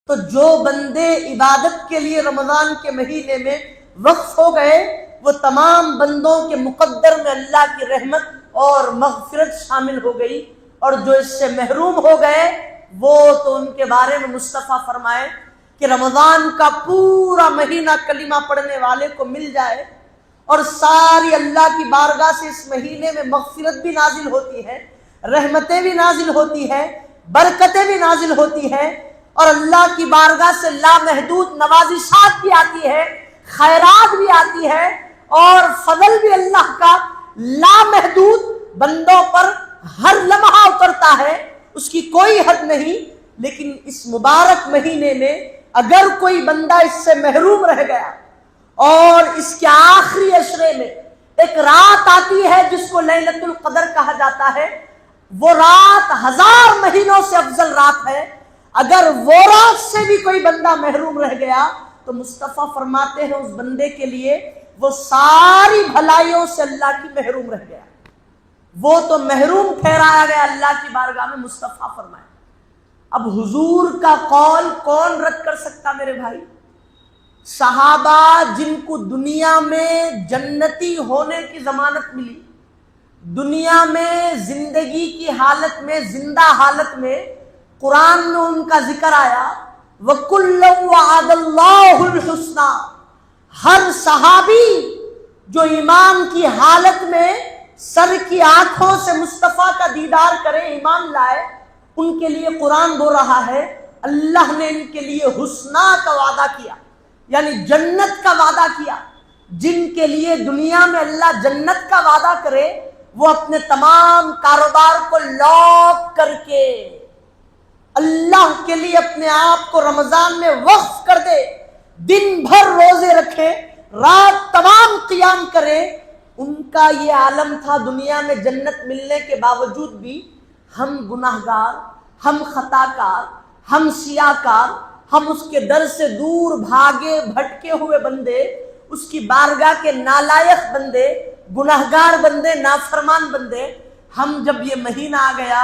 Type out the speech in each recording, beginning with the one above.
تو جو بندے عبادت کے لیے رمضان کے مہینے میں وقف ہو گئے وہ تمام بندوں کے مقدر میں اللہ کی رحمت اور مغفرت شامل ہو گئی، اور جو اس سے محروم ہو گئے وہ تو ان کے بارے میں مصطفیٰ فرمائے کہ رمضان کا پورا مہینہ کلمہ پڑھنے والے کو مل جائے اور ساری اللہ کی بارگاہ سے اس مہینے میں مغفرت بھی نازل ہوتی ہے، رحمتیں بھی نازل ہوتی ہے، برکتیں بھی نازل ہوتی ہے، اور اللہ کی بارگاہ سے لامحدود نوازشات بھی آتی ہے، خیرات بھی آتی ہے، اور فضل بھی اللہ کا لامحدود بندوں پر ہر لمحہ اترتا ہے، اس کی کوئی حد نہیں۔ لیکن اس مبارک مہینے میں اگر کوئی بندہ اس سے محروم رہ گیا اور اس کے آخری عشرے میں ایک رات آتی ہے جس کو لیلۃ القدر کہا جاتا ہے، وہ رات 1000 مہینوں سے افضل رات ہے، اگر وہ رات سے بھی کوئی بندہ محروم رہ گیا تو مصطفیٰ فرماتے ہیں اس بندے کے لیے وہ ساری بھلائیوں سے اللہ کی محروم رہ گیا، وہ تو محروم ٹھہرایا گیا اللہ کی بارگاہ میں۔ مصطفیٰ فرمائے اب حضور کا قول کون رد کر سکتا میرے بھائی؟ صحابہ جن کو دنیا میں جنتی ہونے کی ضمانت ملی، دنیا میں زندگی کی حالت میں، زندہ حالت میں قرآن میں ان کا ذکر آیا، وَكُلًّا وَعَدَ اللَّهُ الْحُسْنَى، ہر صحابی جو ایمان کی حالت میں سر کی آنکھوں سے مصطفیٰ کا دیدار کرے، ایمان لائے، ان کے لیے قرآن بول رہا ہے اللہ نے ان کے لیے حسنہ کا وعدہ کیا، یعنی جنت کا وعدہ کیا۔ جن کے لیے دنیا میں اللہ جنت کا وعدہ کرے وہ اپنے تمام کاروبار کو لاک کر کے اللہ کے لیے اپنے آپ کو رمضان میں وقف کر دے، دن بھر روزے رکھے، رات تمام قیام کرے، ان کا یہ عالم تھا۔ دنیا میں جنت ملنے کے باوجود بھی ہم گناہگار، ہم خطاکار، ہم سیاکار، ہم اس کے در سے دور بھاگے بھٹکے ہوئے بندے، اس کی بارگاہ کے نالائق بندے، گناہگار بندے، نافرمان بندے، ہم جب یہ مہینہ آ گیا،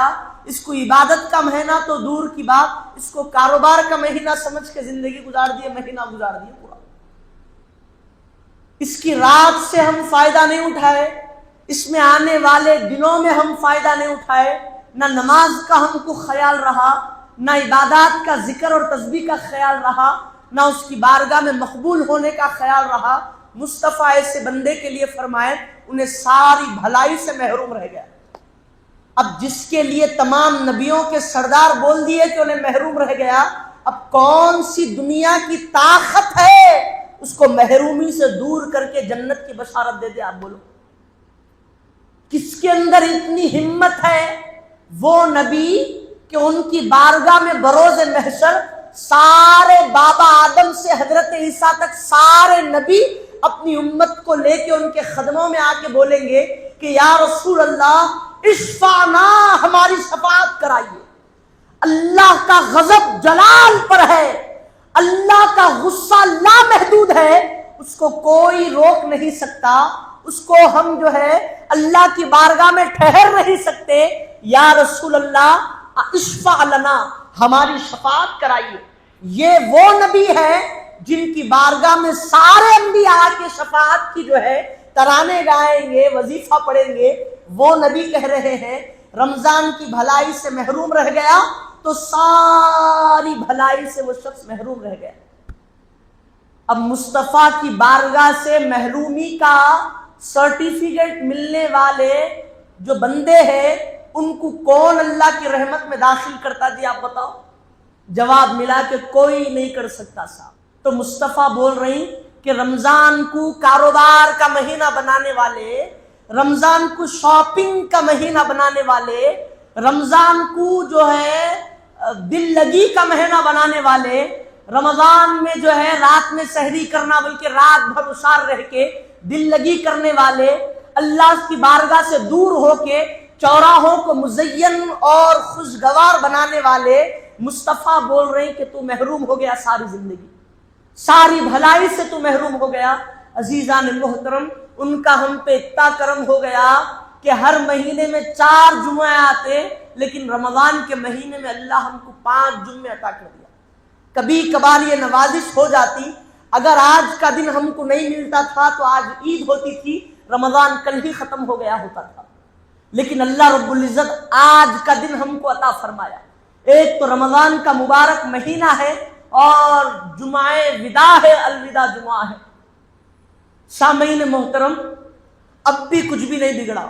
اس کو عبادت کا مہینہ تو دور کی بات، اس کو کاروبار کا مہینہ سمجھ کے زندگی گزار دیے، مہینہ گزار دیے پورا۔ اس کی رات سے ہم فائدہ نہیں اٹھائے، اس میں آنے والے دنوں میں ہم فائدہ نہیں اٹھائے، نہ نماز کا ہم کو خیال رہا، نہ عبادات کا ذکر اور تسبیح کا خیال رہا، نہ اس کی بارگاہ میں مقبول ہونے کا خیال رہا۔ مصطفیٰ ایسے بندے کے لیے فرمائے انہیں ساری بھلائی سے محروم رہ گیا۔ اب جس کے لیے تمام نبیوں کے سردار بول دیے کہ انہیں محروم رہ گیا، اب کون سی دنیا کی طاقت ہے اس کو محرومی سے دور کر کے جنت کی بشارت دے دے؟ آپ بولو کس کے اندر اتنی ہمت ہے؟ وہ نبی کہ ان کی بارگاہ میں بروز محشر سارے بابا آدم سے حضرت عیسیٰ تک سارے نبی اپنی امت کو لے کے ان کے قدموں میں آ کے بولیں گے کہ یا رسول اللہ اشفعنا، ہماری شفاعت کرائیے۔ اللہ کا غضب جلال پر ہے، اللہ کا غصہ لامحدود ہے، اس کو کوئی روک نہیں سکتا، اس کو ہم جو ہے اللہ کی بارگاہ میں ٹھہر نہیں سکتے۔ یا رسول اللہ اشفع لنا، ہماری شفاعت کرائیے۔ یہ وہ نبی ہے جن کی بارگاہ میں سارے انبیاء کے شفاعت کی جو ہے ترانے گائیں گے، وظیفہ پڑھیں گے۔ وہ نبی کہہ رہے ہیں رمضان کی بھلائی سے محروم رہ گیا تو ساری بھلائی سے وہ شخص محروم رہ گیا۔ اب مصطفیٰ کی بارگاہ سے محرومی کا سرٹیفکیٹ ملنے والے جو بندے ہیں ان کو کون اللہ کی رحمت میں داخل کرتا جی؟ آپ بتاؤ۔ جواب ملا کہ کوئی نہیں کر سکتا صاحب۔ تو مصطفیٰ بول رہی کہ رمضان کو کاروبار کا مہینہ بنانے والے، رمضان کو شاپنگ کا مہینہ بنانے والے، رمضان کو جو ہے دل لگی کا مہینہ بنانے والے، رمضان میں جو ہے رات میں سحری کرنا بلکہ رات بھر اشار رہ کے دل لگی کرنے والے، اللہ کی بارگاہ سے دور ہو کے چوراہوں کو مزین اور خوشگوار بنانے والے، مصطفیٰ بول رہے ہیں کہ تو محروم ہو گیا ساری زندگی، ساری بھلائی سے تو محروم ہو گیا۔ عزیزان محترم، ان کا ہم پہ اتنا کرم ہو گیا کہ ہر مہینے میں 4 جمعے آتے، لیکن رمضان کے مہینے میں اللہ ہم کو 5 جمعے عطا کر دیا۔ کبھی کبھار یہ نوازش ہو جاتی، اگر آج کا دن ہم کو نہیں ملتا تھا تو آج عید ہوتی تھی، رمضان کل ہی ختم ہو گیا ہوتا تھا، لیکن اللہ رب العزت آج کا دن ہم کو عطا فرمایا۔ ایک تو رمضان کا مبارک مہینہ ہے اور جمعہ وداع ہے، الوداع جمعہ ہے۔ سامعین محترم، اب بھی کچھ بھی نہیں بگڑا۔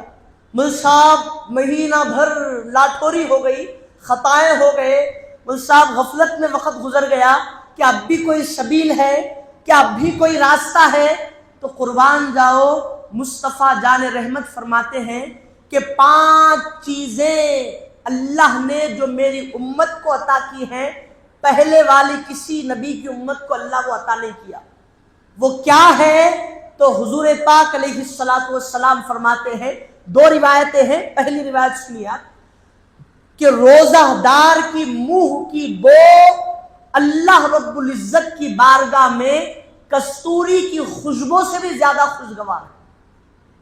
مل صاحب مہینہ بھر لاٹھوری ہو گئی، خطائیں ہو گئے، مل صاحب غفلت میں وقت گزر گیا، کیا اب بھی کوئی سبیل ہے، کیا اب بھی کوئی راستہ ہے؟ تو قربان جاؤ، مصطفیٰ جان رحمت فرماتے ہیں کہ 5 چیزیں اللہ نے جو میری امت کو عطا کی ہیں، پہلے والی کسی نبی کی امت کو اللہ وہ عطا نہیں کیا۔ وہ کیا ہے؟ تو حضور پاک علیہ الصلوۃ والسلام فرماتے ہیں، 2 روایتیں ہیں، پہلی روایت سنیے آپ، کہ روزہ دار کی منہ کی بو اللہ رب العزت کی بارگاہ میں کستوری کی خوشبو سے بھی زیادہ خوشگوار ہے۔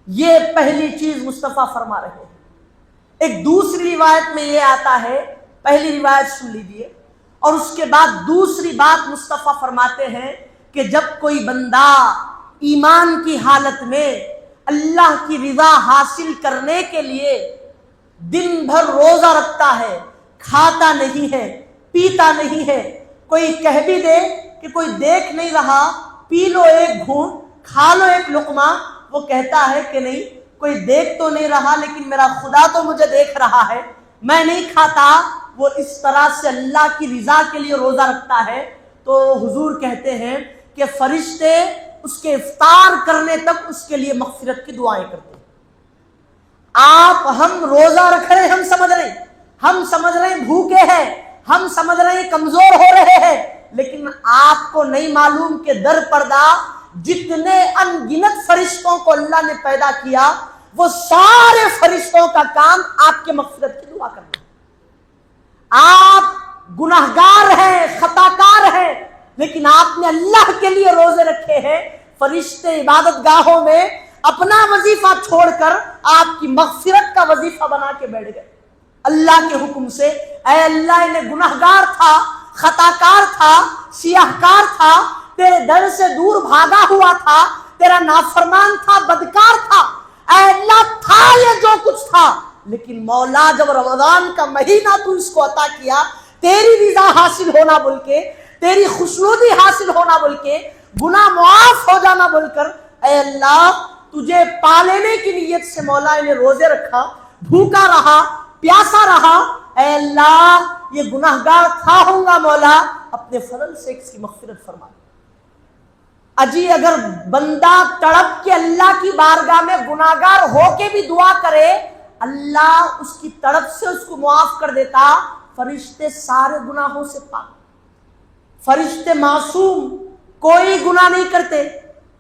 یہ پہلی چیز مصطفیٰ فرما رہے ہیں۔ ایک دوسری روایت میں یہ آتا ہے، پہلی روایت سن لیجیے، اور اس کے بعد دوسری بات مصطفیٰ فرماتے ہیں کہ جب کوئی بندہ ایمان کی حالت میں اللہ کی رضا حاصل کرنے کے لیے دن بھر روزہ رکھتا ہے، کھاتا نہیں ہے، پیتا نہیں ہے، کوئی کہہ بھی دے کہ کوئی دیکھ نہیں رہا، پی لو ایک گھونٹ، کھا لو ایک لقمہ، وہ کہتا ہے کہ نہیں، کوئی دیکھ تو نہیں رہا لیکن میرا خدا تو مجھے دیکھ رہا ہے، میں نہیں کھاتا، وہ اس طرح سے اللہ کی رضا کے لیے روزہ رکھتا ہے، تو حضور کہتے ہیں کہ فرشتے اس کے افطار کرنے تک اس کے لیے مغفرت کی دعائیں کرتے ہیں۔ ہم روزہ رکھ رہے ہیں، ہم سمجھ رہے ہیں بھوکے ہیں، ہم سمجھ رہے ہیں کمزور ہو رہے ہیں، لیکن آپ کو نہیں معلوم کہ در پردہ جتنے ان گنت فرشتوں کو اللہ نے پیدا کیا، وہ سارے فرشتوں کا کام آپ کے مغفرت کی دعا کرنا۔ آپ گناہگار ہیں، خطاکار ہیں، لیکن آپ نے اللہ کے لیے روزے رکھے ہیں، فرشتے عبادت گاہوں میں اپنا وظیفہ چھوڑ کر آپ کی مغفرت کا وظیفہ بنا کے بیٹھ گئے اللہ کے حکم سے۔ اے اللہ، انہیں گناہگار تھا، خطاکار تھا، سیاہکار تھا، تیرے در سے دور بھاگا ہوا تھا، تیرا نافرمان تھا، بدکار تھا، اے اللہ تھا یہ جو کچھ تھا، لیکن مولا جب رمضان کا مہینہ تو اس کو عطا کیا، تیری رضا حاصل ہونا بول کے، تیری خوشنودی حاصل ہونا بول کے، گناہ معاف ہو جانا بول کر، اے اللہ تجھے پا لینے کی نیت سے مولا نے روزے رکھا، بھوکا رہا، پیاسا رہا، اے اللہ یہ گناہگار تھا ہوں گا مولا، اپنے فضل سے اس کی مغفرت فرما۔ اجی اگر بندہ تڑپ کے اللہ کی بارگاہ میں گناہگار ہو کے بھی دعا کرے، اللہ اس کی تڑپ سے اس کو معاف کر دیتا۔ فرشتے سارے گناہوں سے پاک، فرشتے معصوم، کوئی گناہ نہیں کرتے،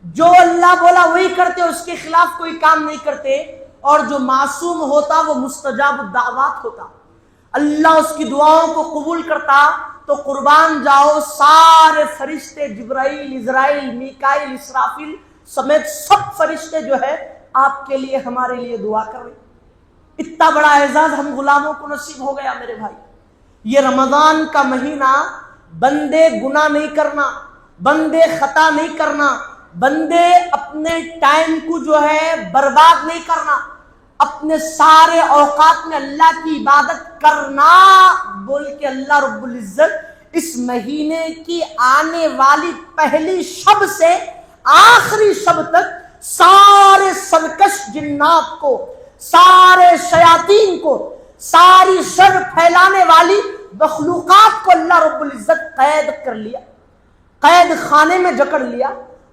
جو اللہ بولا وہی کرتے، اس کے خلاف کوئی کام نہیں کرتے، اور جو معصوم ہوتا وہ مستجاب الدعوات ہوتا، اللہ اس کی دعاؤں کو قبول کرتا۔ تو قربان جاؤ، سارے فرشتے، جبرائیل، اسرائیل، میکائیل، اسرافیل سمیت سب فرشتے جو ہے آپ کے لیے، ہمارے لیے دعا کر رہے۔ اتنا بڑا اعزاز ہم غلاموں کو نصیب ہو گیا میرے بھائی۔ یہ رمضان کا مہینہ، بندے گناہ نہیں کرنا، بندے خطا نہیں کرنا، بندے اپنے ٹائم کو جو ہے برباد نہیں کرنا، اپنے سارے اوقات میں اللہ کی عبادت کرنا بول کے اللہ رب العزت اس مہینے کی آنے والی پہلی شب سے آخری شب تک سارے سرکش جنات کو، سارے شیاطین کو، ساری شر پھیلانے والی مخلوقات کو اللہ رب العزت قید کر لیا، قید خانے میں جکڑ لیا۔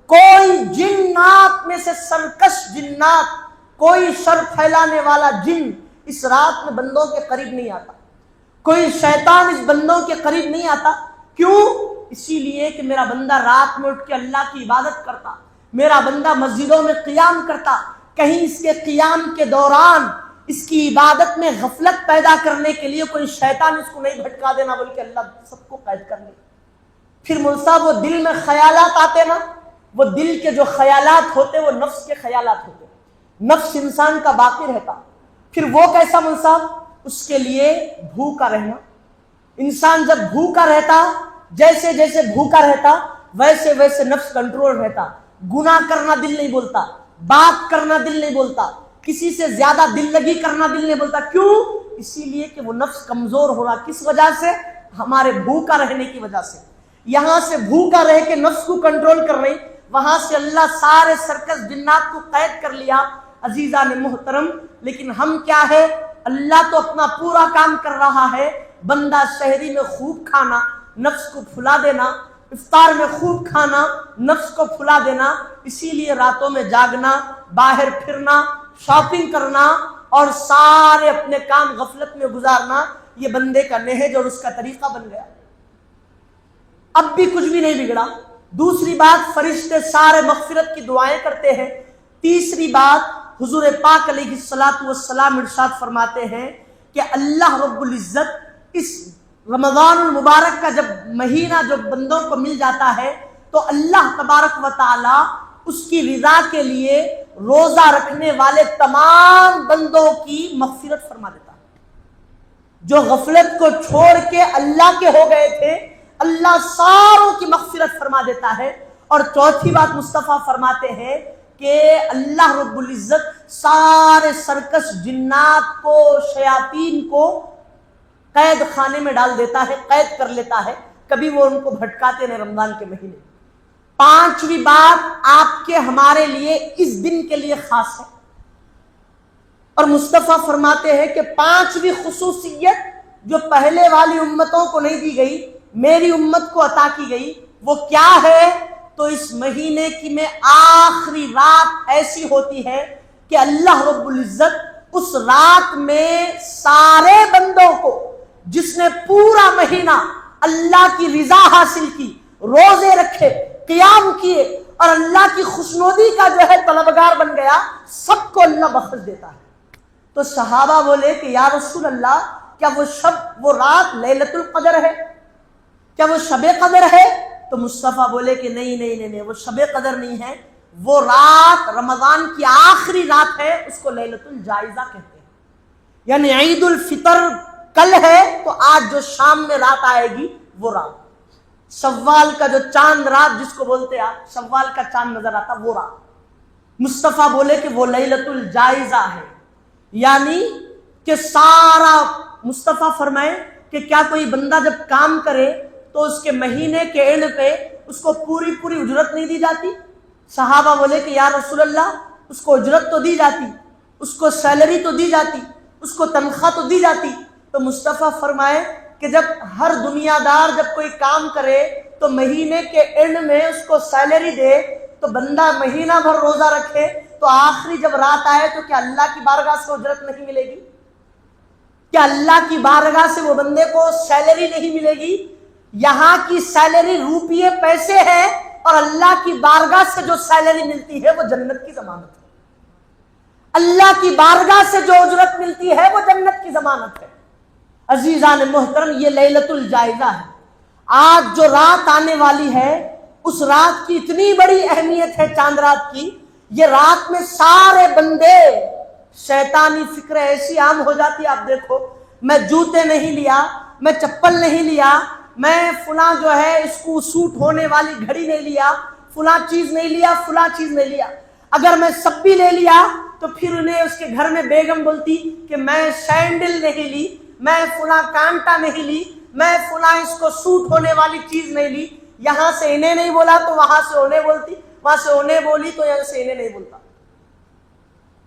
کوئی جنات میں سے سرکش جنات، کوئی شر پھیلانے والا جن اس رات میں بندوں کے قریب نہیں آتا، کوئی شیطان اس بندوں کے قریب نہیں آتا۔ کیوں؟ اسی لیے کہ میرا بندہ رات میں اٹھ کے اللہ کی عبادت کرتا، میرا بندہ مسجدوں میں قیام کرتا، کہیں اس کے قیام کے دوران اس کی عبادت میں غفلت پیدا کرنے کے لیے کوئی شیطان اس کو نہیں بھٹکا دینا بلکہ اللہ سب کو قید کر لے۔ پھر مول صاحب وہ دل میں خیالات آتے نا، وہ دل کے جو خیالات ہوتے وہ نفس کے خیالات ہوتے، نفس انسان کا باقی رہتا۔ پھر وہ کیسا مول صاحب؟ اس کے لیے بھوکا رہنا۔ انسان جب بھوکا رہتا جیسے جیسے بھوکا رہتا ویسے ویسے نفس کنٹرول رہتا، گناہ کرنا دل نہیں بولتا، بات کرنا دل نہیں بولتا، کسی سے زیادہ دل لگی کرنا دل نہیں بولتا. کیوں؟ اسی لیے کہ وہ نفس کمزور ہو رہا. کس وجہ سے؟ ہمارے بھوکا رہنے کی وجہ سے. یہاں سے بھوکا رہ کے نفس کو کنٹرول کر رہی، وہاں سے اللہ سارے سرکس جنات کو قید کر لیا. عزیزان محترم، لیکن ہم کیا ہے؟ اللہ تو اپنا پورا کام کر رہا ہے، بندہ شہری میں خوب کھانا، نفس کو پھلا دینا، افطار میں خوب کھانا، نفس کو پھلا دینا. اسی لیے راتوں میں جاگنا، باہر پھرنا، شاپنگ کرنا اور سارے اپنے کام غفلت میں گزارنا، یہ بندے کا نہج اور اس کا طریقہ بن گیا. اب بھی کچھ بھی نہیں بگڑا. دوسری بات، فرشتے سارے مغفرت کی دعائیں کرتے ہیں. تیسری بات، حضور پاک علیہ الصلوۃ والسلام ارشاد فرماتے ہیں کہ اللہ رب العزت اس رمضان المبارک کا جب مہینہ جو بندوں کو مل جاتا ہے تو اللہ تبارک و تعالی اس کی رضا کے لیے روزہ رکھنے والے تمام بندوں کی مغفرت فرما دیتا ہے. جو غفلت کو چھوڑ کے اللہ کے ہو گئے تھے، اللہ ساروں کی مغفرت فرما دیتا ہے. اور چوتھی بات مصطفیٰ فرماتے ہیں کہ اللہ رب العزت سارے سرکش جنات کو، شیاطین کو قید خانے میں ڈال دیتا ہے، قید کر لیتا ہے، کبھی وہ ان کو بھٹکاتے نہیں رمضان کے مہینے. پانچویں بات آپ کے ہمارے لیے اس دن کے لیے خاص ہے، اور مصطفیٰ فرماتے ہیں کہ پانچویں خصوصیت جو پہلے والی امتوں کو نہیں دی گئی، میری امت کو عطا کی گئی، وہ کیا ہے؟ تو اس مہینے کی میں آخری رات ایسی ہوتی ہے کہ اللہ رب العزت اس رات میں سارے بندوں کو، جس نے پورا مہینہ اللہ کی رضا حاصل کی، روزے رکھے، قیام کیے اور اللہ کی خوشنودی کا جو ہے طلبگار بن گیا، سب کو اللہ بخش دیتا ہے. تو صحابہ بولے کہ یا رسول اللہ، کیا وہ رات لیلۃ القدر ہے؟ کیا وہ شب قدر ہے؟ تو مصطفیٰ بولے کہ نہیں، وہ شب قدر نہیں ہے، وہ رات رمضان کی آخری رات ہے، اس کو لیلۃ الجائزہ کہتے ہیں. یعنی عید الفطر کل ہے تو آج جو شام میں رات آئے گی وہ رات، شوال کا جو چاند رات جس کو بولتے ہیں، شوال کا چاند نظر آتا وہ رات. مصطفیٰ بولے کہ وہ لیلۃ الجائزہ ہے. یعنی کہ سارا، مصطفیٰ فرمائے کہ کیا کوئی بندہ جب کام کرے تو اس کے مہینے کے اینڈ پہ اس کو پوری اجرت نہیں دی جاتی؟ صحابہ بولے کہ یا رسول اللہ، اس کو اجرت تو دی جاتی، اس کو سیلری تو دی جاتی، اس کو تنخواہ تو دی جاتی. تو مصطفیٰ فرمائے کہ جب ہر دنیا دار جب کوئی کام کرے تو مہینے کے اینڈ میں اس کو سیلری دے، تو بندہ مہینہ بھر روزہ رکھے تو آخری جب رات آئے تو کیا اللہ کی بارگاہ سے اجرت نہیں ملے گی؟ کیا اللہ کی بارگاہ سے وہ بندے کو سیلری نہیں ملے گی؟ یہاں کی سیلری روپیے پیسے ہے، اور اللہ کی بارگاہ سے جو سیلری ملتی ہے وہ جنت کی ضمانت ہے. اللہ کی بارگاہ سے جو اجرت ملتی ہے وہ جنت کی ضمانت ہے. عزیزان محترم، یہ لیلۃ الجائزہ ہے. آج جو رات آنے والی ہے اس رات کی اتنی بڑی اہمیت ہے، چاند رات کی. یہ رات میں سارے بندے، شیطانی فکریں ایسی عام ہو جاتی، آپ دیکھو، میں جوتے نہیں لیا، میں چپل نہیں لیا، میں فلاں جو ہے اس کو سوٹ ہونے والی گھڑی نہیں لیا، فلاں چیز نہیں لیا، فلاں چیز نہیں لیا. اگر میں سب بھی لے لیا تو پھر انہیں اس کے گھر میں بیگم بولتی کہ میں سینڈل نہیں لی، میں فلاں کانٹا نہیں لی، میں فلاں اس کو سوٹ ہونے والی چیز نہیں لی. یہاں سے انہیں نہیں بولا تو وہاں سے انہیں بولتی، وہاں سے انہیں بولی تو یہاں سے انہیں نہیں بولتا.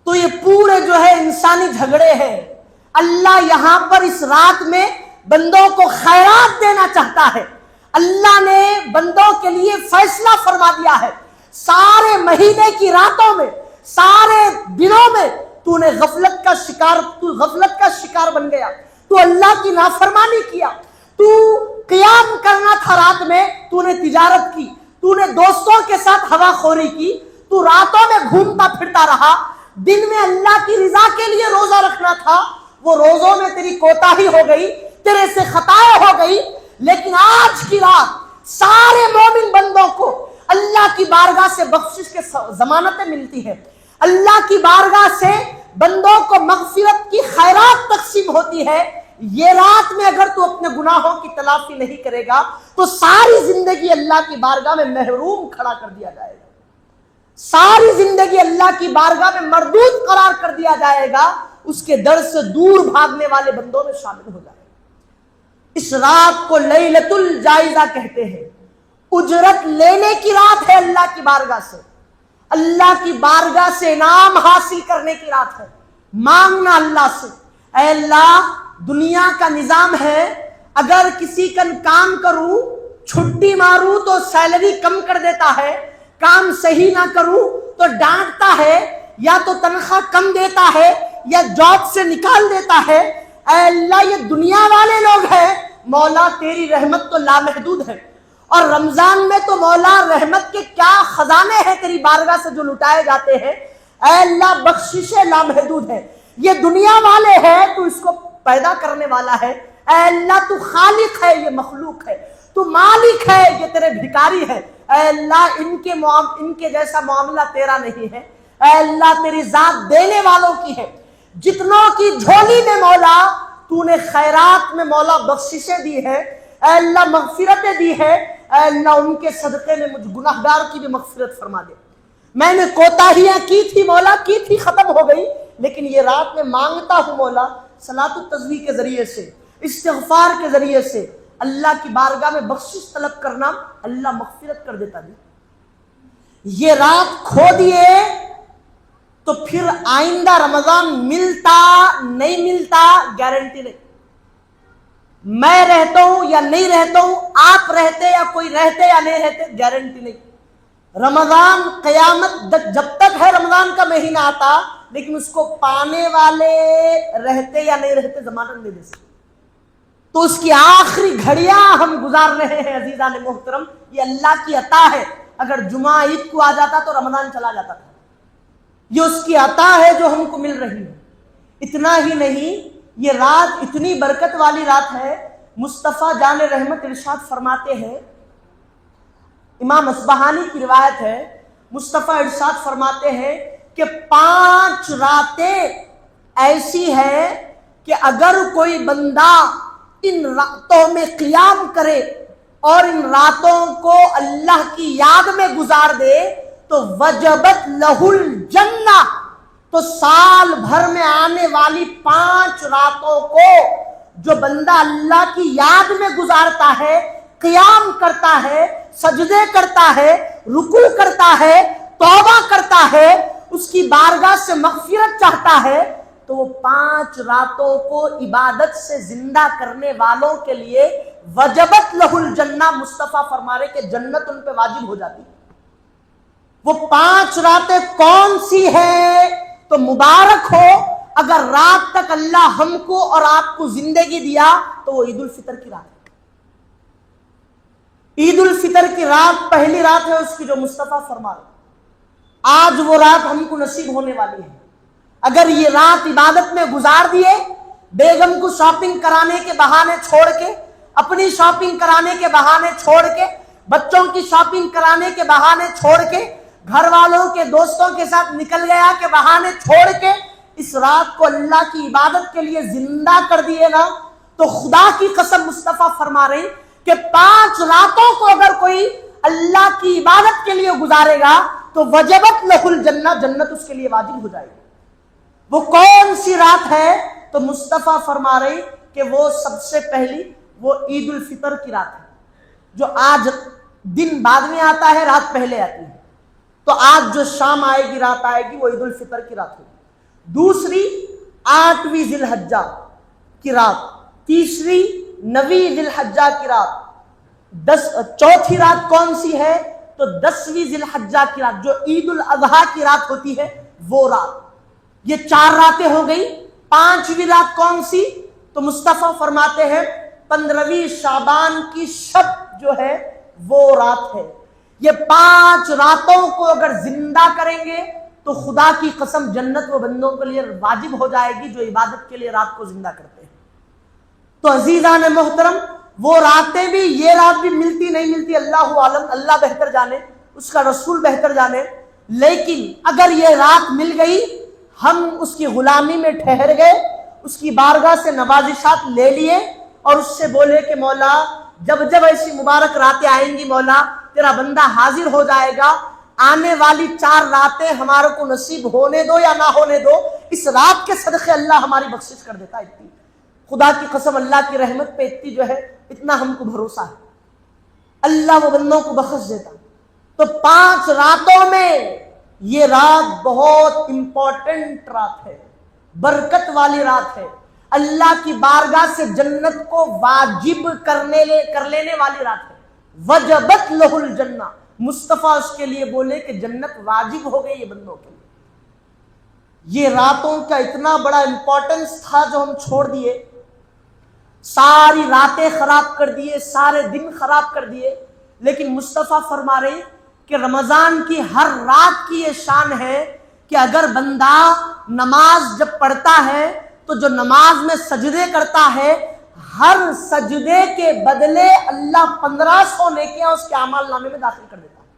تو یہ پورے جو ہے انسانی جھگڑے ہیں. اللہ یہاں پر اس رات میں بندوں کو خیرات دینا چاہتا ہے. اللہ نے بندوں کے لیے فیصلہ فرما دیا ہے. سارے مہینے کی راتوں میں، سارے دنوں میں تو نے غفلت کا شکار بن گیا، تو اللہ کی نافرمانی کیا، تو قیام کرنا تھا رات میں، تو نے تجارت کی، تو نے دوستوں کے ساتھ ہوا خوری کی، تو راتوں میں گھومتا پھرتا رہا، دن میں اللہ کی رضا کے لیے روزہ رکھنا تھا، وہ روزوں میں تیری کوتاہی ہو گئی، تیرے سے خطائیں ہو گئی. لیکن آج کی رات سارے مومن بندوں کو اللہ کی بارگاہ سے بخشش کے ضمانتیں ملتی ہے. اللہ کی بارگاہ سے بندوں کو مغفرت کی خیرات تقسیم ہوتی ہے. یہ رات میں اگر تو اپنے گناہوں کی تلافی نہیں کرے گا تو ساری زندگی اللہ کی بارگاہ میں محروم کھڑا کر دیا جائے گا، ساری زندگی اللہ کی بارگاہ میں مردود قرار کر دیا جائے گا، اس کے در سے دور بھاگنے والے بندوں میں شامل ہو جائے گا۔ اس رات کو لیلۃ الجائزہ کہتے ہیں، اجرت لینے کی رات ہے اللہ کی بارگاہ سے، اللہ کی بارگاہ سے انعام حاصل کرنے کی رات ہے، مانگنا اللہ سے، اے اللہ دنیا کا نظام ہے، اگر کسی کا کام کروں چھٹی ماروں تو سیلری کم کر دیتا ہے، کام صحیح نہ کروں تو ڈانٹتا ہے، یا تو تنخواہ کم دیتا ہے یا جاب سے نکال دیتا ہے۔ اے اللہ یہ دنیا والے لوگ ہیں، مولا تیری رحمت تو لامحدود ہے، اور رمضان میں تو مولا رحمت کے کیا خزانے ہیں تیری بارگاہ سے جو لٹائے جاتے ہیں، اے اللہ بخششیں لامحدود ہے۔ یہ دنیا والے ہیں، تو اس کو پیدا کرنے والا ہے، اے اللہ تو خالق ہے، یہ مخلوق ہے، تو مالک ہے، یہ تیرے بھکاری ہے، اے اللہ ان کے جیسا معاملہ تیرا نہیں ہے، اے اللہ تیری ذات دینے والوں کی ہے، جتنوں کی جھولی میں مولا تو نے خیرات میں مولا بخششیں دی ہے، اے اللہ مغفرتیں دی ہے، اے اللہ ان کے صدقے میں مجھ گناہگار کی بھی مغفرت فرما دے۔ میں نے کوتاہیاں کی تھی مولا، کی تھی، ختم ہو گئی، لیکن یہ رات میں مانگتا ہوں مولا صلاۃ التسبیح کے ذریعے سے، استغفار کے ذریعے سے اللہ کی بارگاہ میں بخشش طلب کرنا، اللہ مغفرت کر دیتا بھی۔ یہ رات کھو دیے تو پھر آئندہ رمضان ملتا نہیں ملتا گارنٹی نہیں، میں رہتا ہوں یا نہیں رہتا ہوں، آپ رہتے یا کوئی رہتے یا نہیں رہتے گارنٹی نہیں۔ رمضان قیامت جب تک ہے رمضان کا مہینہ آتا، لیکن اس کو پانے والے رہتے یا نہیں رہتے ضمانت نہیں دے سکتے، تو اس کی آخری گھڑیاں ہم گزار رہے ہیں عزیزان محترم، یہ اللہ کی عطا ہے۔ اگر جمعہ عید کو آ جاتا تو رمضان چلا جاتا تھا، یہ اس کی عطا ہے جو ہم کو مل رہی ہے۔ اتنا ہی نہیں، یہ رات اتنی برکت والی رات ہے، مصطفیٰ جان رحمت ارشاد فرماتے ہیں، امام اصبہانی کی روایت ہے، مصطفیٰ ارشاد فرماتے ہیں کہ 5 راتیں ایسی ہیں کہ اگر کوئی بندہ ان راتوں میں قیام کرے اور ان راتوں کو اللہ کی یاد میں گزار دے تو وجبت لہ الجنہ، تو سال بھر میں آنے والی 5 راتوں کو جو بندہ اللہ کی یاد میں گزارتا ہے، قیام کرتا ہے، سجدے کرتا ہے، رکوع کرتا ہے، توبہ کرتا ہے، اس کی بارگاہ سے مغفرت چاہتا ہے، تو وہ 5 راتوں کو عبادت سے زندہ کرنے والوں کے لیے وجبت لہ الجنہ، مصطفیٰ فرما رہے کہ جنت ان پہ واجب ہو جاتی ہے۔ وہ 5 راتیں کون سی ہیں؟ تو مبارک ہو اگر رات تک اللہ ہم کو اور آپ کو زندگی دیا تو وہ عید الفطر کی رات ہے۔ عید الفطر کی رات پہلی رات ہے اس کی جو مصطفیٰ فرما رہے، آج وہ رات ہم کو نصیب ہونے والی ہے۔ اگر یہ رات عبادت میں گزار دیے، بیگم کو شاپنگ کرانے کے بہانے چھوڑ کے، اپنی شاپنگ کرانے کے بہانے چھوڑ کے، بچوں کی شاپنگ کرانے کے بہانے چھوڑ کے، گھر والوں کے دوستوں کے ساتھ نکل گیا کے بہانے چھوڑ کے اس رات کو اللہ کی عبادت کے لیے زندہ کر دیے نا، تو خدا کی قسم مصطفیٰ فرما رہے کہ 5 راتوں کو اگر کوئی اللہ کی عبادت کے لیے گزارے گا تو وجبت لہ الجنہ، جنت اس کے لیے واجب ہو جائے گی۔ وہ کون سی رات ہے؟ تو مصطفیٰ فرما رہے کہ وہ سب سے پہلی وہ عید الفطر کی رات ہے، جو آج دن بعد میں آتا ہے، رات پہلے آتی ہے، تو آج جو شام آئے گی، رات آئے گی، وہ عید الفطر کی رات ہوگی۔ دوسری 8ویں ذی الحجہ کی رات، تیسری 9ویں ذی الحجہ کی رات، چوتھی رات کون سی ہے؟ تو 10ویں ذی الحجہ کی رات، جو عید الاضحیٰ کی رات ہوتی ہے وہ رات۔ یہ 4 راتیں ہو گئی۔ 5ویں رات کون سی؟ تو مصطفیٰ فرماتے ہیں 15ویں شعبان کی شب جو ہے وہ رات ہے۔ یہ 5 راتوں کو اگر زندہ کریں گے تو خدا کی قسم جنت وہ بندوں کے لیے واجب ہو جائے گی جو عبادت کے لیے رات کو زندہ کرتے ہیں۔ تو عزیزان محترم، وہ راتیں بھی، یہ رات بھی ملتی نہیں ملتی اللہ عالم، اللہ بہتر جانے، اس کا رسول بہتر جانے، لیکن اگر یہ رات مل گئی، ہم اس کی غلامی میں ٹھہر گئے اس کی بارگاہ سے نوازشات لے لیے اور اس سے بولے کہ مولا جب جب ایسی مبارک راتیں آئیں گی مولا تیرا بندہ حاضر ہو جائے گا، آنے والی 4 راتیں ہمارے کو نصیب ہونے دو یا نہ ہونے دو، اس رات کے صدقے اللہ ہماری بخشش کر دیتا ہے۔ اتنی خدا کی قسم اللہ کی رحمت پہ اتنی جو ہے اتنا ہم کو بھروسہ ہے، اللہ وہ بندوں کو بخش دیتا۔ تو 5 راتوں میں یہ رات بہت امپورٹنٹ رات ہے، برکت والی رات ہے، اللہ کی بارگاہ سے جنت کو واجب کر لینے والی رات ہے۔ وجبت لہ الجنہ، مصطفیٰ اس کے لیے بولے کہ جنت واجب ہو گئی یہ بندوں کے لیے۔ یہ راتوں کا اتنا بڑا امپورٹنس تھا جو ہم چھوڑ دیے، ساری راتیں خراب کر دیے، سارے دن خراب کر دیے۔ لیکن مصطفیٰ فرما رہے کہ رمضان کی ہر رات کی یہ شان ہے کہ اگر بندہ نماز جب پڑھتا ہے تو جو نماز میں سجدے کرتا ہے، ہر سجدے کے بدلے اللہ 1500 نیکیاں اس کے اعمال نامے میں داخل کر دیتا ہے۔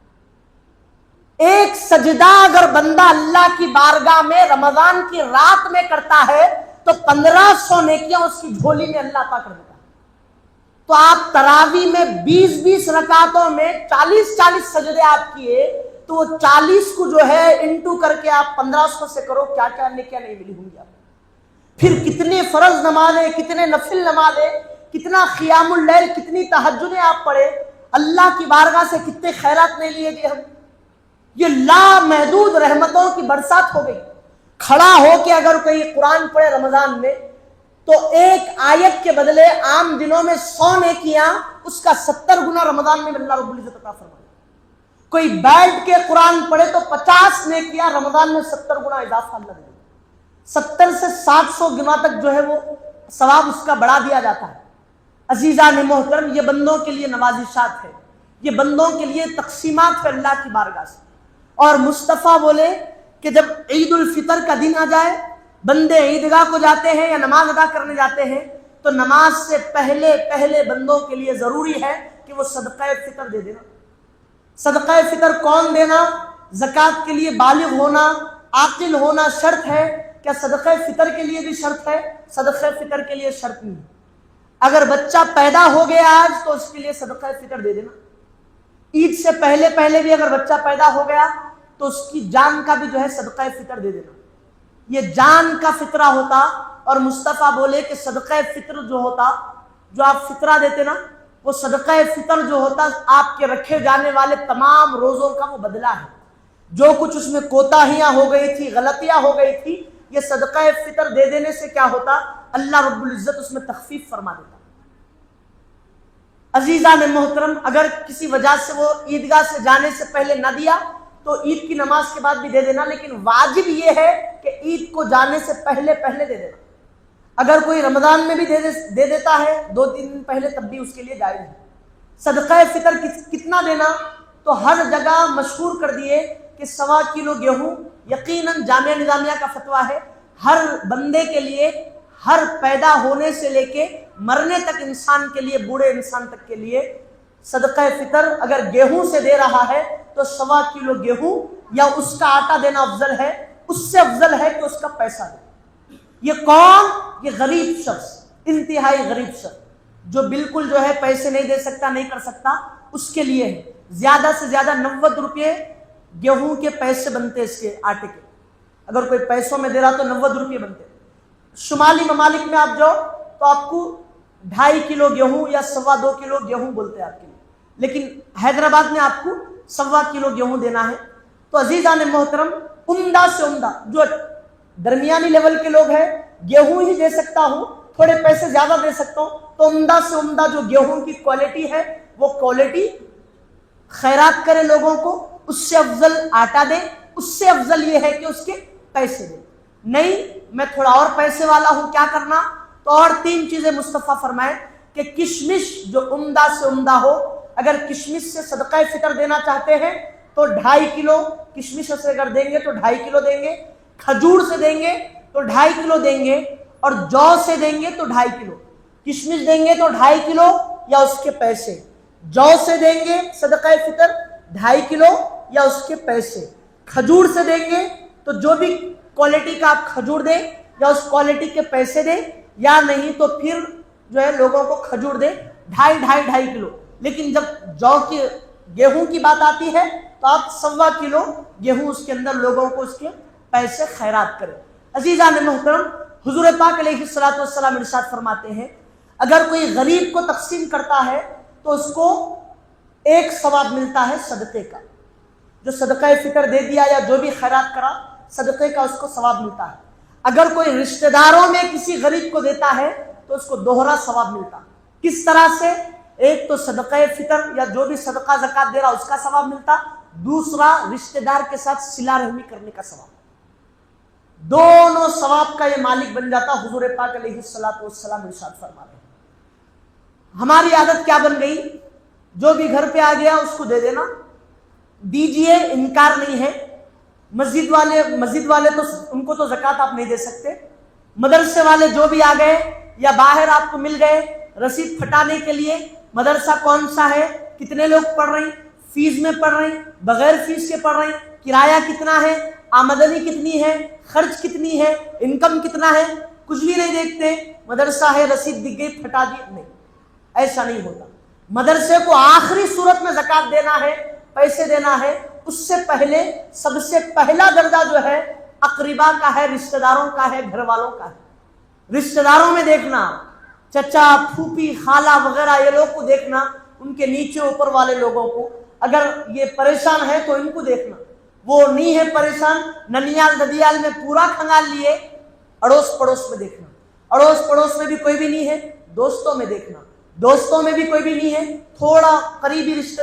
ایک سجدہ اگر بندہ اللہ کی بارگاہ میں رمضان کی رات میں کرتا ہے تو 1500 نیکیاں اس کی جھولی میں اللہ عطا کر دیتا ہے۔ تو آپ تراویح میں 20 رکعتوں میں 40 سجدے آپ کیے تو وہ 40 کو جو ہے انٹو کر کے آپ 1500 سے کرو، کیا کیا نیکیاں نہیں ملی ہوں گی آپ۔ پھر کتنے فرض نمازیں، کتنے نفل نمازیں، کتنا قیام اللیل، کتنی تہجدیں آپ پڑھے، اللہ کی بارگاہ سے کتنے خیرات نہیں لیے گئے ہم۔ یہ لامحدود رحمتوں کی برسات ہو گئی۔ کھڑا ہو کے اگر کوئی قرآن پڑھے رمضان میں تو ایک آیت کے بدلے عام دنوں میں 100 نیکیاں، اس کا 70 گنا رمضان میں اللہ رب العزت عطا فرمائے۔ کوئی بیٹھ کے قرآن پڑھے تو 50 نیکیاں، رمضان میں 70 گنا اضافہ اللہ دے، 70 سے 700 گنا تک جو ہے وہ ثواب اس کا بڑھا دیا جاتا ہے۔ عزیزان محترم، یہ بندوں کے لیے نوازشات ہے، یہ بندوں کے لیے تقسیمات ہے اللہ کی بارگاہ سے۔ اور مصطفیٰ بولے کہ جب عید الفطر کا دن آ جائے، بندے عیدگاہ کو جاتے ہیں یا نماز ادا کرنے جاتے ہیں تو نماز سے پہلے بندوں کے لیے ضروری ہے کہ وہ صدقہ فطر دے دینا۔ صدقہ فطر کون دینا؟ زکوٰۃ کے لیے بالغ ہونا، عاقل ہونا شرط ہے۔ کیا صدقہ فطر کے لیے بھی شرط ہے؟ صدقہ فطر کے لیے شرط نہیں۔ اگر بچہ پیدا ہو گیا آج تو اس کے لیے صدقہ فطر دے دینا۔ عید سے پہلے بھی اگر بچہ پیدا ہو گیا تو اس کی جان کا بھی جو ہے صدقہ فطر دے دینا۔ یہ جان کا فطرہ ہوتا، اور مصطفیٰ بولے کہ صدقہ فطر جو ہوتا، جو آپ فطرہ دیتے نا، وہ صدقہ فطر جو ہوتا آپ کے رکھے جانے والے تمام روزوں کا وہ بدلہ ہے۔ جو کچھ اس میں کوتاہیاں ہو گئی تھی، غلطیاں ہو گئی تھی، یہ صدقہ فطر دے دینے سے کیا ہوتا؟ اللہ رب العزت اس میں تخفیف فرما دیتا۔ عزیزان محترم، اگر کسی وجہ سے وہ عیدگاہ سے جانے سے پہلے نہ دیا تو عید کی نماز کے بعد بھی دے دینا، لیکن واجب یہ ہے کہ عید کو جانے سے پہلے دے دینا۔ اگر کوئی رمضان میں بھی دے دیتا ہے 2-3 دن پہلے تب بھی اس کے لیے جائز ہے۔ صدقہ فطر کتنا دینا؟ تو ہر جگہ مشہور کر دیے کہ 1.25 کلو گیہوں، یقیناً جامعہ نظامیہ کا فتویٰ ہے، ہر بندے کے لیے، ہر پیدا ہونے سے لے کے مرنے تک انسان کے لیے، بوڑھے انسان تک کے لیے صدقہ فطر اگر گیہوں سے دے رہا ہے تو 1.25 کلو گیہوں یا اس کا آٹا دینا افضل ہے، اس سے افضل ہے کہ اس کا پیسہ دے۔ یہ کون؟ یہ غریب شخص، انتہائی غریب شخص جو بالکل جو ہے پیسے نہیں دے سکتا، نہیں کر سکتا، اس کے لیے ہے۔ زیادہ سے زیادہ 90 روپے گیہوں کے پیسے بنتے اس کے آٹے کے، اگر کوئی پیسوں میں دے رہا تو 90 روپے بنتے۔ شمالی ممالک میں آپ جاؤ تو آپ کو 2.5 کلو گیہوں یا 2.25 کلو گیہوں بولتے ہیں آپ کے لیے، لیکن حیدرآباد میں آپ کو 2.25 کلو گیہوں دینا ہے۔ تو عزیزان محترم، عمدہ سے عمدہ جو درمیانی لیول کے لوگ ہیں، گیہوں ہی دے سکتا ہوں، تھوڑے پیسے زیادہ دے سکتا ہوں، تو عمدہ سے عمدہ جو گیہوں کی کوالٹی ہے وہ کوالٹی خیرات کرے لوگوں کو، اس سے افضل آٹا دے، اس سے افضل یہ ہے کہ اس کے پیسے دے۔ نہیں میں تھوڑا اور پیسے والا ہوں، کیا کرنا؟ تو اور 3 چیزیں مصطفیٰ فرمائے کہ کشمش جو عمدہ سے عمدہ ہو، اگر کشمش سے صدقہ فطر دینا چاہتے ہیں تو 2.5 کلو کشمش سے اگر دیں گے تو 2.5 کلو دیں گے، کھجور سے دیں گے تو 2.5 کلو دیں گے، اور جو سے دیں گے تو 2.5 کلو، کشمش دیں گے تو 2.5 کلو یا اس کے پیسے، جو سے دیں گے صدقہ فطر 2.5 کلو یا اس کے پیسے، کھجور سے دیں گے تو جو بھی کوالٹی کا آپ کھجور دیں یا اس کوالٹی کے پیسے دے، یا نہیں تو پھر جو ہے لوگوں کو کھجور دے 2.5 کلو. لیکن جب جو کی گیہوں کی بات آتی ہے تو آپ 1.25 کلو گیہوں اس کے اندر لوگوں کو اس کے پیسے خیرات کریں. عزیزان محترم، حضور پاک علیہ الصلوۃ والسلام ارشاد فرماتے ہیں اگر کوئی غریب کو تقسیم کرتا ہے تو اس کو 1 ثواب ملتا ہے صدقے کا. جو صدقہ فطر دے دیا یا جو بھی خیرات کرا، صدقے کا اس کو ثواب ملتا ہے. اگر کوئی رشتہ داروں میں کسی غریب کو دیتا ہے تو اس کو دوہرا ثواب ملتا. کس طرح سے؟ ایک تو صدقہ فطر یا جو بھی صدقہ زکات دے رہا اس کا ثواب ملتا، دوسرا رشتہ دار کے ساتھ صلہ رحمی کرنے کا ثواب. دونوں ثواب کا یہ مالک بن جاتا. حضور پاک علیہ الصلوۃ والسلام ارشاد فرما رہے ہیں. ہماری عادت کیا بن گئی؟ جو بھی گھر پہ آ گیا اس کو دے دینا، دیجئے، انکار نہیں ہے. مسجد والے تو ان کو تو زکات آپ نہیں دے سکتے. مدرسے والے جو بھی آ گئے یا باہر آپ کو مل گئے رسید پھٹانے کے لیے، مدرسہ کون سا ہے، کتنے لوگ پڑھ رہے ہیں، فیس میں پڑھ رہے ہیں، بغیر فیس کے پڑھ رہے ہیں، کرایہ کتنا ہے، آمدنی کتنی ہے، خرچ کتنی ہے، انکم کتنا ہے، کچھ بھی نہیں دیکھتے. مدرسہ ہے، رسید دکھ گئی، پھٹا دی. نہیں، ایسا نہیں ہوتا. مدرسے کو آخری صورت میں زکات دینا ہے، پیسے دینا ہے. اس سے پہلے سب سے پہلا درجہ جو ہے اقربا کا ہے، رشتہ داروں کا ہے، گھر والوں کا ہے. رشتہ داروں میں دیکھنا، چچا، پھوپھی، خالہ وغیرہ یہ لوگ کو دیکھنا، ان کے نیچے اوپر والے لوگوں کو. اگر یہ پریشان ہے تو ان کو دیکھنا. وہ نہیں ہے پریشان، ننیال ددیال میں پورا کھنگال لیے. اڑوس پڑوس میں دیکھنا، اڑوس پڑوس میں بھی کوئی بھی نہیں ہے. دوستوں میں دیکھنا، دوستوں میں بھی کوئی بھی نہیں ہے. تھوڑا قریبی رشتہ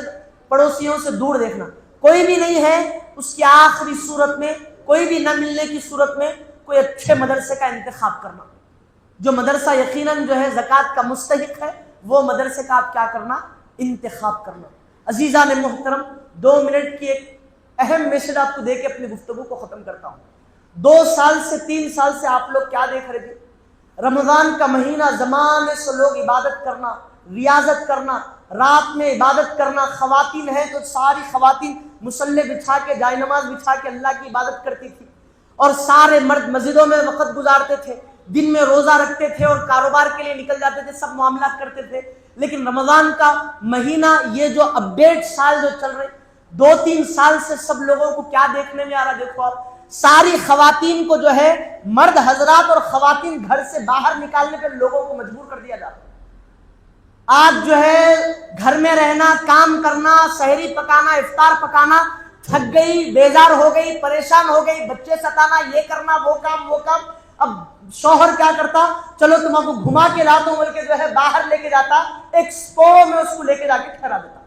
پڑوسیوں سے دور دیکھنا، کوئی بھی نہیں ہے. اس کی آخری صورت میں، کوئی بھی نہ ملنے کی صورت میں، کوئی اچھے مدرسے کا انتخاب کرنا. جو مدرسہ یقیناً جو ہے زکات کا مستحق ہے، وہ مدرسے کا آپ کیا کرنا؟ انتخاب کرنا. عزیزان محترم، 2 منٹ کی ایک اہم میسج آپ کو دے کے اپنی گفتگو کو ختم کرتا ہوں. 2 سال سے 3 سال سے آپ لوگ کیا دیکھ رہے تھے؟ رمضان کا مہینہ، زمانے سے لوگ عبادت کرنا، ریاضت کرنا، رات میں عبادت کرنا. خواتین ہیں تو ساری خواتین مصلی بچھا کے، جائے نماز بچھا کے اللہ کی عبادت کرتی تھی، اور سارے مرد مسجدوں میں وقت گزارتے تھے، دن میں روزہ رکھتے تھے اور کاروبار کے لیے نکل جاتے تھے، سب معاملات کرتے تھے. لیکن رمضان کا مہینہ، یہ جو اپڈیٹ سال جو چل رہے 2-3 سال سے، سب لوگوں کو کیا دیکھنے میں آ رہا؟ دیکھو آپ، ساری خواتین کو جو ہے مرد حضرات اور خواتین گھر سے باہر نکالنے پہ لوگوں کو مجبور کر دیا جاتا ہے. آج جو ہے گھر میں رہنا، کام کرنا، سحری پکانا، افطار پکانا، تھک گئی، بیزار ہو گئی، پریشان ہو گئی، بچے ستانا، یہ کرنا، وہ کام. اب شوہر کیا کرتا؟ چلو تم کو گھما کے لاتا ہوں بول کے جو ہے باہر لے کے جاتا، ایکسپو میں اس کو لے کے جا کے ٹھہرا دیتا.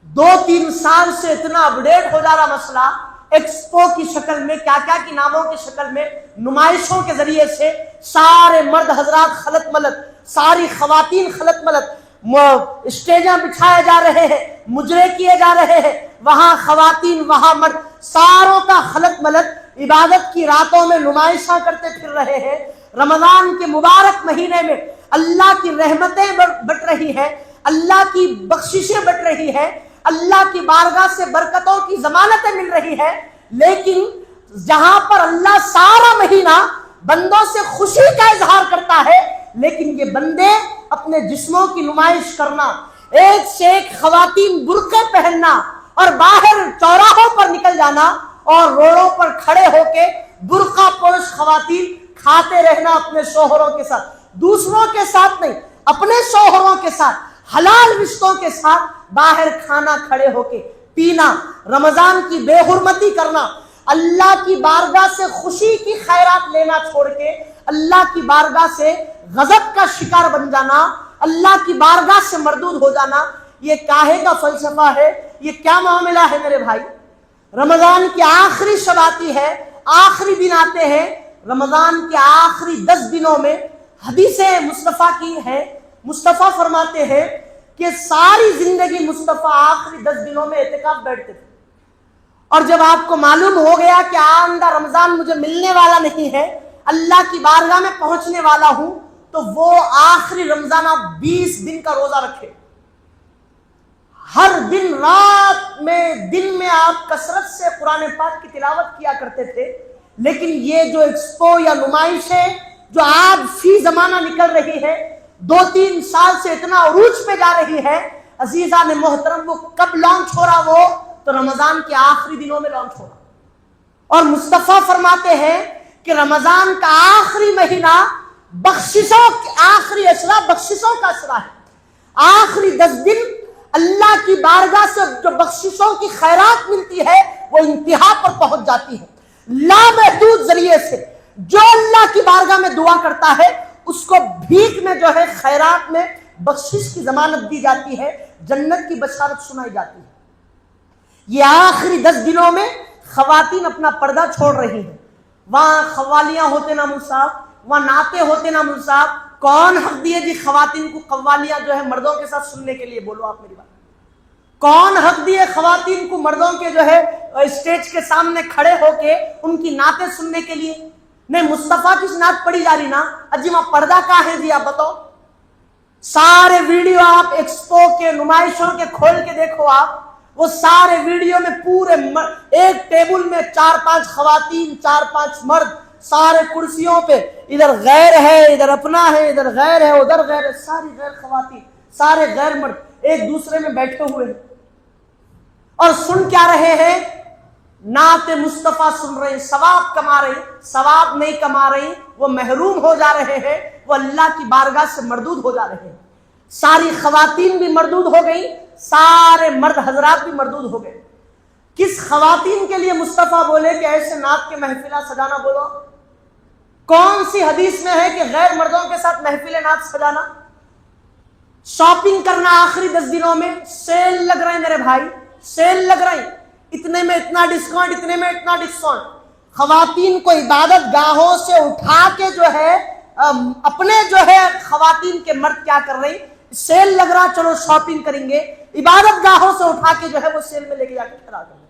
2-3 سال سے اتنا اپڈیٹ ہو جا رہا مسئلہ، ایکسپو کی شکل میں، کیا کیا کی ناموں کی شکل میں، نمائشوں کے ذریعے سے سارے مرد حضرات خلط ملط، ساری خواتین خلط ملط، اسٹیجاں بچھائے جا رہے ہیں، مجرے کیے جا رہے ہیں، وہاں خواتین وہاں مرد، ساروں کا خلط ملط عبادت کی راتوں میں نمائشاں کرتے پھر رہے ہیں. رمضان کے مبارک مہینے میں اللہ کی رحمتیں بٹ رہی ہے، اللہ کی بخششیں بٹ رہی ہے، اللہ کی بارگاہ سے برکتوں کی ضمانتیں مل رہی ہے. لیکن جہاں پر اللہ سارا مہینہ بندوں سے خوشی کا اظہار کرتا ہے، لیکن یہ بندے اپنے جسموں کی نمائش کرنا، ایک سے ایک خواتین برقعے پہننا اور باہر چوراہوں پر نکل جانا اور روڈوں پر کھڑے ہو کے برقع پوش خواتین کھاتے رہنا اپنے شوہروں کے ساتھ، دوسروں کے ساتھ نہیں، اپنے شوہروں کے ساتھ، حلال رشتوں کے ساتھ باہر کھانا، کھڑے ہو کے پینا، رمضان کی بے حرمتی کرنا، اللہ کی بارگاہ سے خوشی کی خیرات لینا چھوڑ کے اللہ کی بارگاہ سے غضب کا شکار بن جانا، اللہ کی بارگاہ سے مردود ہو جانا. یہ کاہے کا فلسفہ ہے؟ یہ کیا معاملہ ہے میرے بھائی؟ رمضان کی آخری شب آتی ہے، آخری دن آتے ہیں، رمضان کے آخری 10 دنوں میں حدیث مصطفیٰ کی ہے، مصطفیٰ فرماتے ہیں کہ ساری زندگی مصطفیٰ آخری 10 دنوں میں اعتکاف بیٹھتے تھے. اور جب آپ کو معلوم ہو گیا کہ آئندہ رمضان مجھے ملنے والا نہیں ہے، اللہ کی بارگاہ میں پہنچنے والا ہوں، تو وہ آخری رمضان آپ 20 دن کا روزہ رکھے. ہر دن رات میں، دن میں آپ کثرت سے قرآن پاک کی تلاوت کیا کرتے تھے. لیکن یہ جو ایکسپو یا نمائش ہے جو آج فی زمانہ نکل رہی ہے، 2-3 سال سے اتنا عروج پہ جا رہی ہے، عزیزان محترم وہ کب لانچ ہو رہا؟ وہ تو رمضان کے آخری دنوں میں لانچ ہو رہا۔ اور مصطفیٰ فرماتے ہیں کہ رمضان کا آخری مہینہ بخششوں آخری اشرا بخششوں کا اشرا ہے۔ آخری 10 دن اللہ کی بارگاہ سے جو بخششوں کی خیرات ملتی ہے وہ انتہا پر پہنچ جاتی ہے۔ لامحدود ذریعے سے جو اللہ کی بارگاہ میں دعا کرتا ہے اس کو بھیک میں جو ہے خیرات میں بخشش کی ضمانت دی جاتی ہے، جنت کی بشارت سنائی جاتی ہے۔ یہ آخری 10 دنوں میں خواتین اپنا پردہ چھوڑ رہی ہیں۔ وہاں قوالیاں ہوتے نا مول صاحب، وہاں نعتیں ہوتے نا مول صاحب۔ کون حق دیے جی خواتین کو قوالیاں جو ہے مردوں کے ساتھ سننے کے لیے؟ بولو آپ میری بات۔ کون حق دیے خواتین کو مردوں کے جو ہے اسٹیج کے سامنے کھڑے ہو کے ان کی نعتیں سننے کے لیے؟ نہیں، مصطفیٰ کی نعت پڑھی جا رہی نا، اجی وہاں پردہ کہاں ہے جی؟ آپ بتاؤ۔ سارے ویڈیو آپ ایکسپو کے نمائشوں کے کھول کے دیکھو، آپ وہ سارے ویڈیو میں پورے ایک ٹیبل میں 4-5 خواتین 4-5 مرد، سارے کرسیوں پہ، ادھر غیر ہے ادھر اپنا ہے، ادھر غیر ہے ادھر غیر ہے، ساری غیر خواتین سارے غیر مرد ایک دوسرے میں بیٹھے ہوئے ہیں اور سن کیا رہے ہیں؟ نعت مصطفیٰ سن رہے ہیں، ثواب کما رہے ہیں۔ ثواب نہیں کما رہی، وہ محروم ہو جا رہے ہیں، وہ اللہ کی بارگاہ سے مردود ہو جا رہے ہیں۔ ساری خواتین بھی مردود ہو گئی، سارے مرد حضرات بھی مردود ہو گئے۔ کس خواتین کے لیے مصطفیٰ بولے کہ ایسے نعت کے محفلہ سجانا؟ بولو کون سی حدیث میں ہے کہ غیر مردوں کے ساتھ محفل نعت سجانا؟ شاپنگ کرنا آخری 10 دنوں میں، سیل لگ رہے ہیں میرے بھائی، سیل لگ رہے ہیں، اتنے میں اتنا ڈسکاؤنٹ، اتنے میں اتنا ڈسکاؤنٹ۔ خواتین کو عبادت گاہوں سے اٹھا کے جو ہے اپنے جو ہے خواتین کے مرد کیا کر رہے ہیں؟ سیل لگ رہا، چلو شاپنگ کریں گے، عبادت گاہوں سے اٹھا کے جو ہے وہ سیل میں لے کے جا کے کھڑا کر رہے ہیں۔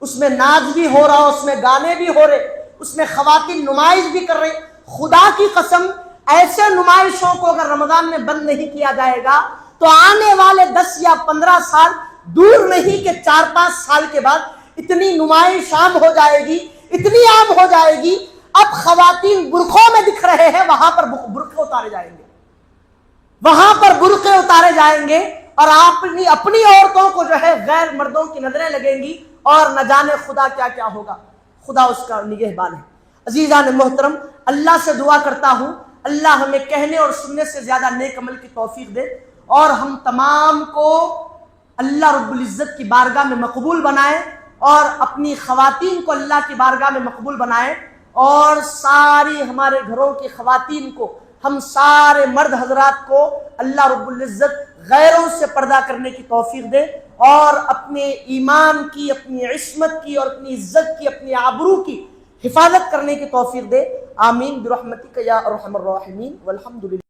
اس میں ناچ بھی ہو رہا، اس میں گانے بھی ہو رہے، اس میں خواتین نمائش بھی کر رہی۔ خدا کی قسم ایسے نمائشوں کو اگر رمضان میں بند نہیں کیا جائے گا تو آنے والے 10 یا 15 سال دور نہیں کہ 4-5 سال کے بعد اتنی نمائش عام ہو جائے گی، اتنی عام ہو جائے گی، اب خواتین برقعوں میں دکھ رہے ہیں، وہاں پر برقعے اتارے جائیں گے، وہاں پر برقعے اتارے جائیں گے اور اپنی عورتوں کو جو ہے غیر مردوں کی نظریں لگیں گی اور نہ جانے خدا کیا کیا ہوگا۔ خدا اس کا نگہبان ہے۔ عزیزان محترم، اللہ سے دعا کرتا ہوں اللہ ہمیں کہنے اور سننے سے زیادہ نیک عمل کی توفیق دے اور ہم تمام کو اللہ رب العزت کی بارگاہ میں مقبول بنائے اور اپنی خواتین کو اللہ کی بارگاہ میں مقبول بنائے اور ساری ہمارے گھروں کی خواتین کو، ہم سارے مرد حضرات کو اللہ رب العزت غیروں سے پردہ کرنے کی توفیق دے اور اپنے ایمان کی، اپنی عصمت کی اور اپنی عزت کی، اپنی آبرو کی حفاظت کرنے کی توفیق دے۔ آمین برحمتک یا ارحم الراحمین والحمدللہ۔